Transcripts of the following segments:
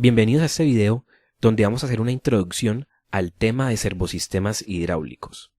Bienvenidos a este video donde vamos a hacer una introducción al tema de servosistemas hidráulicos.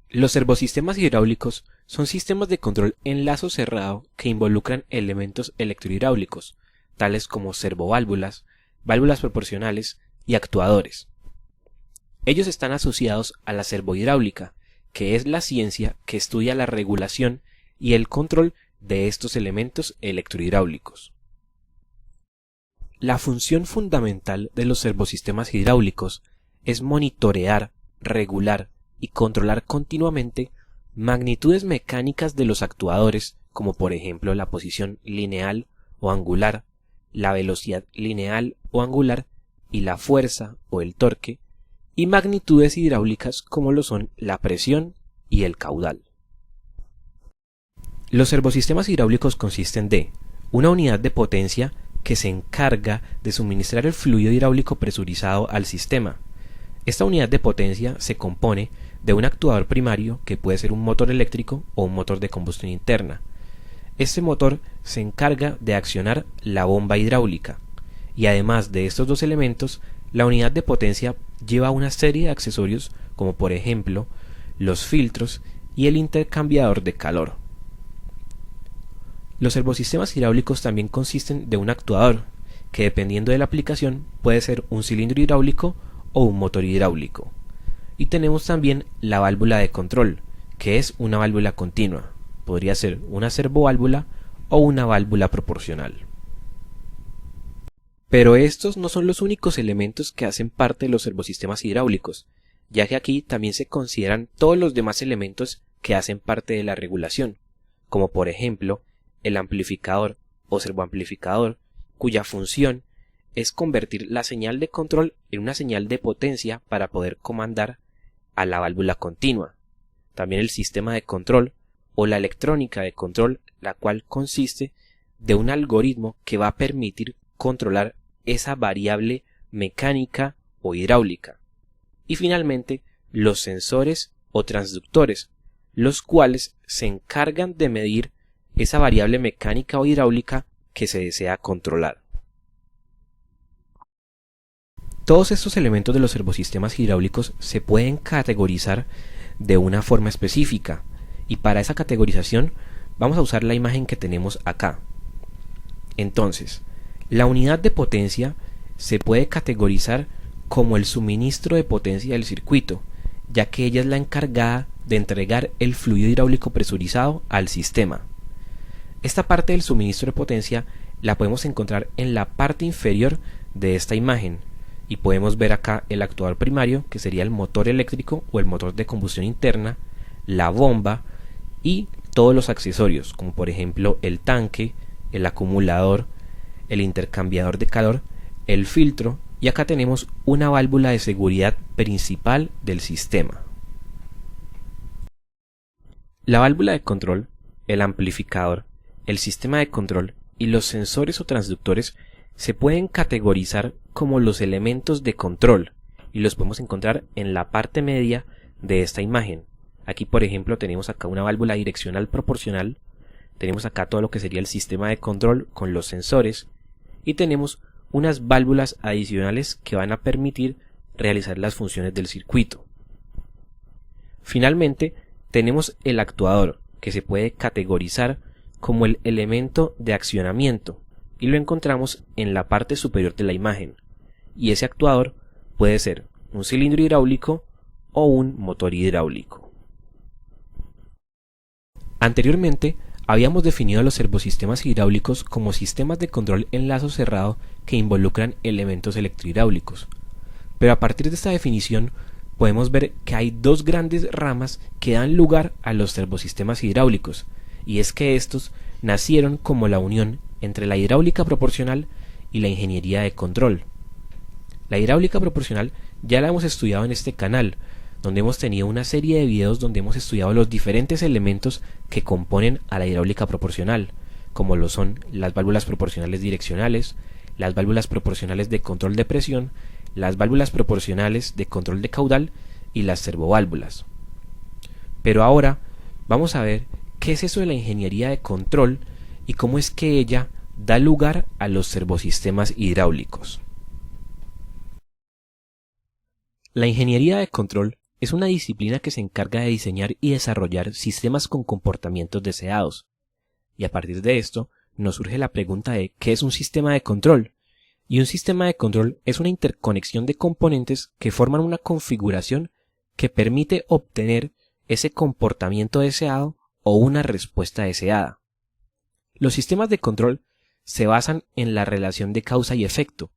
Los servosistemas hidráulicos son sistemas de control en lazo cerrado que involucran elementos electrohidráulicos, tales como servoválvulas, válvulas proporcionales y actuadores. Ellos están asociados a la servohidráulica, que es la ciencia que estudia la regulación y el control de estos elementos electrohidráulicos. La función fundamental de los servosistemas hidráulicos es monitorear, regular y controlar continuamente magnitudes mecánicas de los actuadores, como por ejemplo la posición lineal o angular, la velocidad lineal o angular y la fuerza o el torque, y magnitudes hidráulicas como lo son la presión y el caudal. Los servosistemas hidráulicos consisten de una unidad de potencia que se encarga de suministrar el fluido hidráulico presurizado al sistema. Esta unidad de potencia se compone de un actuador primario que puede ser un motor eléctrico o un motor de combustión interna. Este motor se encarga de accionar la bomba hidráulica y además de estos dos elementos, la unidad de potencia lleva una serie de accesorios como por ejemplo los filtros y el intercambiador de calor. Los servosistemas hidráulicos también consisten de un actuador, que dependiendo de la aplicación puede ser un cilindro hidráulico o un motor hidráulico. Y tenemos también la válvula de control, que es una válvula continua, podría ser una servoválvula o una válvula proporcional. Pero estos no son los únicos elementos que hacen parte de los servosistemas hidráulicos, ya que aquí también se consideran todos los demás elementos que hacen parte de la regulación, como por ejemplo el amplificador o servoamplificador, cuya función es convertir la señal de control en una señal de potencia para poder comandar a la válvula continua. También el sistema de control o la electrónica de control, la cual consiste de un algoritmo que va a permitir controlar esa variable mecánica o hidráulica. Y finalmente, los sensores o transductores, los cuales se encargan de medir esa variable mecánica o hidráulica que se desea controlar. Todos estos elementos de los servosistemas hidráulicos se pueden categorizar de una forma específica y para esa categorización vamos a usar la imagen que tenemos acá. Entonces, la unidad de potencia se puede categorizar como el suministro de potencia del circuito, ya que ella es la encargada de entregar el fluido hidráulico presurizado al sistema. Esta parte del suministro de potencia la podemos encontrar en la parte inferior de esta imagen y podemos ver acá el actuador primario, que sería el motor eléctrico o el motor de combustión interna, la bomba y todos los accesorios como por ejemplo el tanque, el acumulador, el intercambiador de calor, el filtro y acá tenemos una válvula de seguridad principal del sistema. La válvula de control, el amplificador, el sistema de control y los sensores o transductores se pueden categorizar como los elementos de control y los podemos encontrar en la parte media de esta imagen. Aquí por ejemplo tenemos acá una válvula direccional proporcional, tenemos acá todo lo que sería el sistema de control con los sensores y tenemos unas válvulas adicionales que van a permitir realizar las funciones del circuito. Finalmente tenemos el actuador, que se puede categorizar como el elemento de accionamiento y lo encontramos en la parte superior de la imagen, y ese actuador puede ser un cilindro hidráulico o un motor hidráulico. Anteriormente habíamos definido a los servosistemas hidráulicos como sistemas de control en lazo cerrado que involucran elementos electrohidráulicos, pero a partir de esta definición podemos ver que hay dos grandes ramas que dan lugar a los servosistemas hidráulicos, y es que estos nacieron como la unión entre la hidráulica proporcional y la ingeniería de control. La hidráulica proporcional ya la hemos estudiado en este canal, donde hemos tenido una serie de videos donde hemos estudiado los diferentes elementos que componen a la hidráulica proporcional, como lo son las válvulas proporcionales direccionales, las válvulas proporcionales de control de presión, las válvulas proporcionales de control de caudal y las servoválvulas. Pero ahora vamos a ver qué es eso de la ingeniería de control y cómo es que ella da lugar a los servosistemas hidráulicos. La ingeniería de control es una disciplina que se encarga de diseñar y desarrollar sistemas con comportamientos deseados. Y a partir de esto, nos surge la pregunta de ¿qué es un sistema de control? Y un sistema de control es una interconexión de componentes que forman una configuración que permite obtener ese comportamiento deseado o una respuesta deseada. Los sistemas de control se basan en la relación de causa y efecto,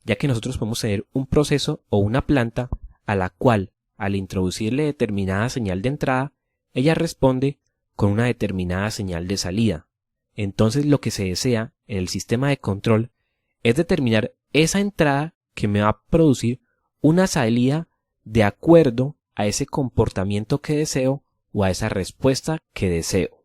ya que nosotros podemos tener un proceso o una planta a la cual, al introducirle determinada señal de entrada, ella responde con una determinada señal de salida. Entonces lo que se desea en el sistema de control es determinar esa entrada que me va a producir una salida de acuerdo a ese comportamiento que deseo o a esa respuesta que deseo.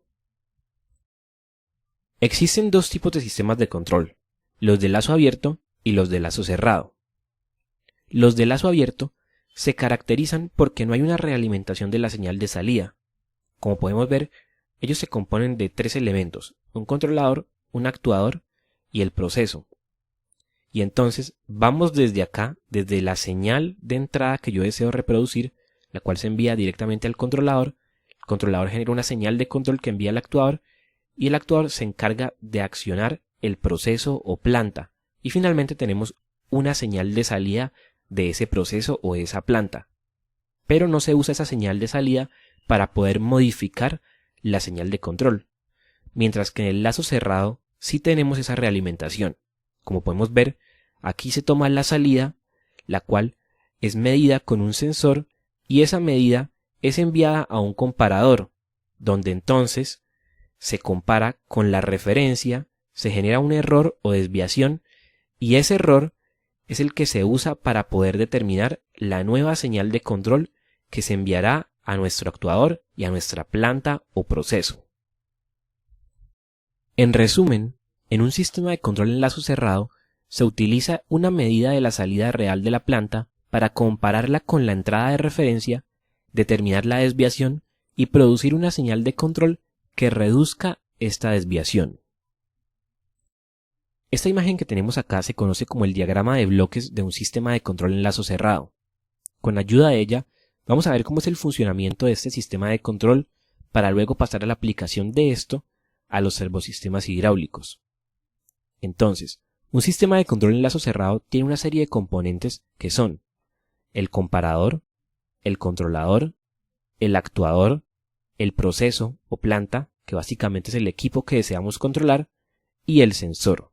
Existen dos tipos de sistemas de control, los de lazo abierto y los de lazo cerrado. Los de lazo abierto se caracterizan porque no hay una realimentación de la señal de salida. Como podemos ver, ellos se componen de tres elementos, un controlador, un actuador y el proceso. Y entonces vamos desde acá, desde la señal de entrada que yo deseo reproducir, la cual se envía directamente al controlador. El controlador genera una señal de control que envía al actuador y el actuador se encarga de accionar el proceso o planta. Y finalmente tenemos una señal de salida de ese proceso o de esa planta. Pero no se usa esa señal de salida para poder modificar la señal de control. Mientras que en el lazo cerrado sí tenemos esa realimentación. Como podemos ver, aquí se toma la salida, la cual es medida con un sensor y esa medida es enviada a un comparador, donde entonces se compara con la referencia, se genera un error o desviación y ese error es el que se usa para poder determinar la nueva señal de control que se enviará a nuestro actuador y a nuestra planta o proceso. En resumen, en un sistema de control en lazo cerrado se utiliza una medida de la salida real de la planta para compararla con la entrada de referencia, determinar la desviación y producir una señal de control que reduzca esta desviación. Esta imagen que tenemos acá se conoce como el diagrama de bloques de un sistema de control en lazo cerrado. Con ayuda de ella, vamos a ver cómo es el funcionamiento de este sistema de control para luego pasar a la aplicación de esto a los servosistemas hidráulicos. Entonces, un sistema de control en lazo cerrado tiene una serie de componentes que son el comparador, el controlador, el actuador, el proceso o planta, que básicamente es el equipo que deseamos controlar, y el sensor.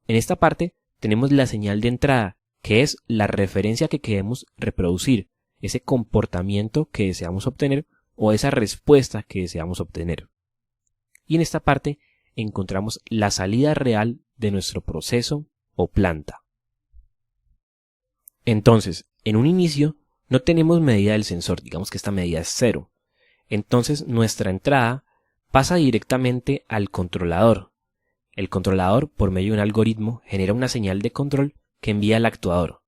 En esta parte tenemos la señal de entrada, que es la referencia que queremos reproducir, ese comportamiento que deseamos obtener o esa respuesta que deseamos obtener. Y en esta parte encontramos la salida real de nuestro proceso o planta. Entonces, en un inicio no tenemos medida del sensor, digamos que esta medida es 0. Entonces nuestra entrada pasa directamente al controlador. El controlador, por medio de un algoritmo, genera una señal de control que envía al actuador.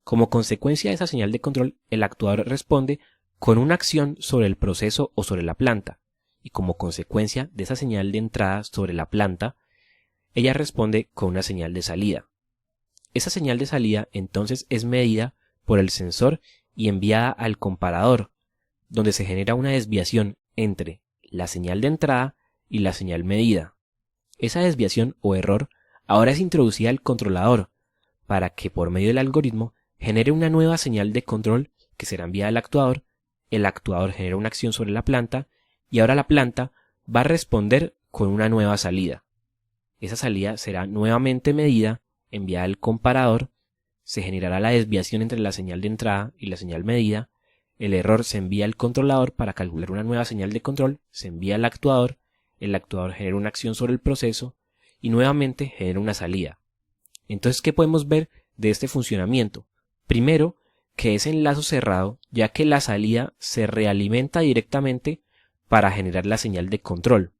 Como consecuencia de esa señal de control, el actuador responde con una acción sobre el proceso o sobre la planta. Y como consecuencia de esa señal de entrada sobre la planta, ella responde con una señal de salida. Esa señal de salida entonces es medida por el sensor y enviada al comparador, donde se genera una desviación entre la señal de entrada y la señal medida. Esa desviación o error ahora es introducida al controlador para que por medio del algoritmo genere una nueva señal de control que será enviada al actuador, el actuador genera una acción sobre la planta y ahora la planta va a responder con una nueva salida. Esa salida será nuevamente medida, enviada al comparador, se generará la desviación entre la señal de entrada y la señal medida, el error se envía al controlador para calcular una nueva señal de control, se envía al actuador, el actuador genera una acción sobre el proceso y nuevamente genera una salida. Entonces, ¿qué podemos ver de este funcionamiento? Primero, que es en lazo cerrado, ya que la salida se realimenta directamente para generar la señal de control.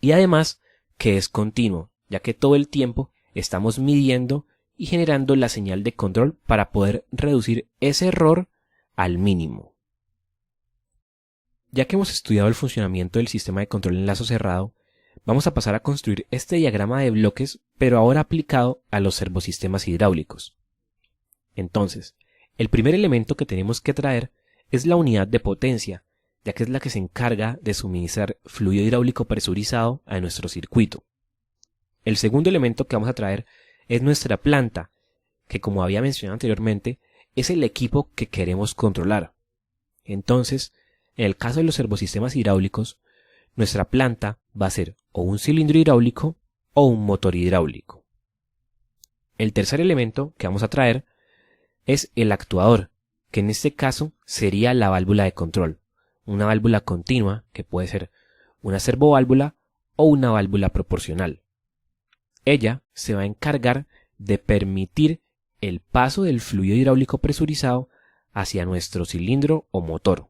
Y además, que es continuo, ya que todo el tiempo estamos midiendo y generando la señal de control para poder reducir ese error al mínimo. Ya que hemos estudiado el funcionamiento del sistema de control en lazo cerrado, vamos a pasar a construir este diagrama de bloques, pero ahora aplicado a los servosistemas hidráulicos. Entonces, el primer elemento que tenemos que traer es la unidad de potencia, ya que es la que se encarga de suministrar fluido hidráulico presurizado a nuestro circuito. El segundo elemento que vamos a traer es nuestra planta, que como había mencionado anteriormente, es el equipo que queremos controlar. Entonces, en el caso de los servosistemas hidráulicos, nuestra planta va a ser o un cilindro hidráulico o un motor hidráulico. El tercer elemento que vamos a traer es el actuador, que en este caso sería la válvula de control, una válvula continua que puede ser una servoválvula o una válvula proporcional. Ella se va a encargar de permitir el paso del fluido hidráulico presurizado hacia nuestro cilindro o motor.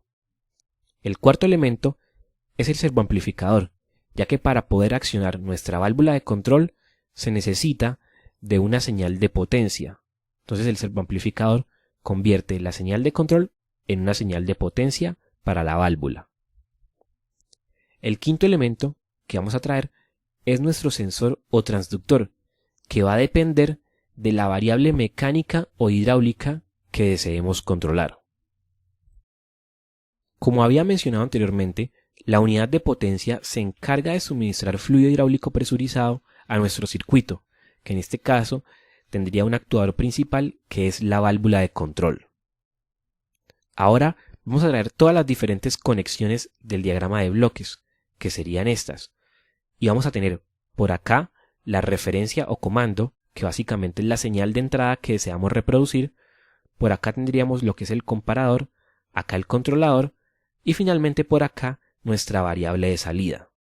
El cuarto elemento es el servoamplificador, ya que para poder accionar nuestra válvula de control se necesita de una señal de potencia. Entonces el servoamplificador convierte la señal de control en una señal de potencia para la válvula. El quinto elemento que vamos a traer es nuestro sensor o transductor, que va a depender de la variable mecánica o hidráulica que deseemos controlar. Como había mencionado anteriormente, la unidad de potencia se encarga de suministrar fluido hidráulico presurizado a nuestro circuito, que en este caso tendría un actuador principal que es la válvula de control. Ahora vamos a traer todas las diferentes conexiones del diagrama de bloques, que serían estas. Y vamos a tener por acá la referencia o comando, que básicamente es la señal de entrada que deseamos reproducir. Por acá tendríamos lo que es el comparador, acá el controlador y finalmente por acá nuestra variable de salida.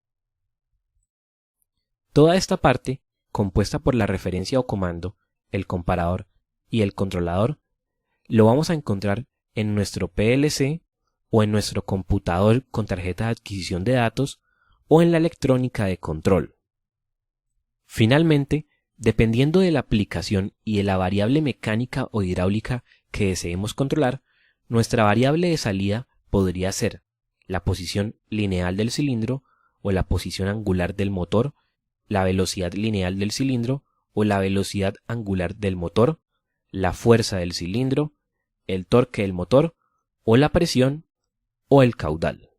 Toda esta parte, compuesta por la referencia o comando, el comparador y el controlador, lo vamos a encontrar en nuestro PLC o en nuestro computador con tarjeta de adquisición de datos o en la electrónica de control. Finalmente, dependiendo de la aplicación y de la variable mecánica o hidráulica que deseemos controlar, nuestra variable de salida podría ser la posición lineal del cilindro o la posición angular del motor, la velocidad lineal del cilindro o la velocidad angular del motor, la fuerza del cilindro, el torque del motor o la presión o el caudal.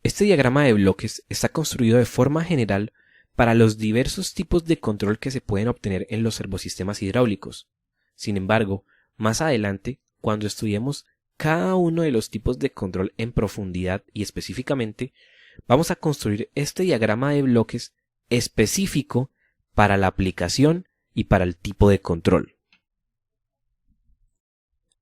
Este diagrama de bloques está construido de forma general para los diversos tipos de control que se pueden obtener en los servosistemas hidráulicos. Sin embargo, más adelante, cuando estudiemos cada uno de los tipos de control en profundidad y específicamente, vamos a construir este diagrama de bloques específico para la aplicación y para el tipo de control.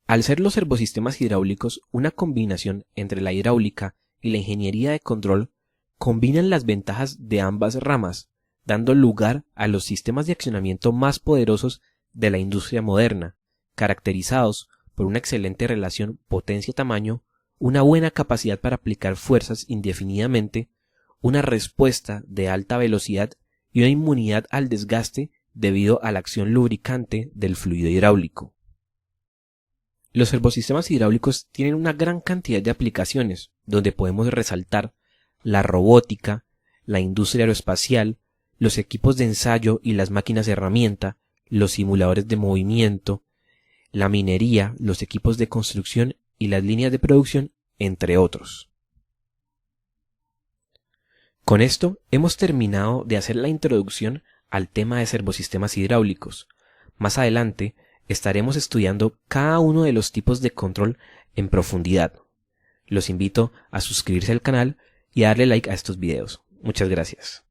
Al ser los servosistemas hidráulicos una combinación entre la hidráulica y la ingeniería de control, combinan las ventajas de ambas ramas, dando lugar a los sistemas de accionamiento más poderosos de la industria moderna, caracterizados por una excelente relación potencia-tamaño, una buena capacidad para aplicar fuerzas indefinidamente, una respuesta de alta velocidad y una inmunidad al desgaste debido a la acción lubricante del fluido hidráulico. Los servosistemas hidráulicos tienen una gran cantidad de aplicaciones, donde podemos resaltar la robótica, la industria aeroespacial, los equipos de ensayo y las máquinas herramienta, los simuladores de movimiento, la minería, los equipos de construcción y las líneas de producción, entre otros. Con esto hemos terminado de hacer la introducción al tema de servosistemas hidráulicos. Más adelante estaremos estudiando cada uno de los tipos de control en profundidad. Los invito a suscribirse al canal y a darle like a estos videos. Muchas gracias.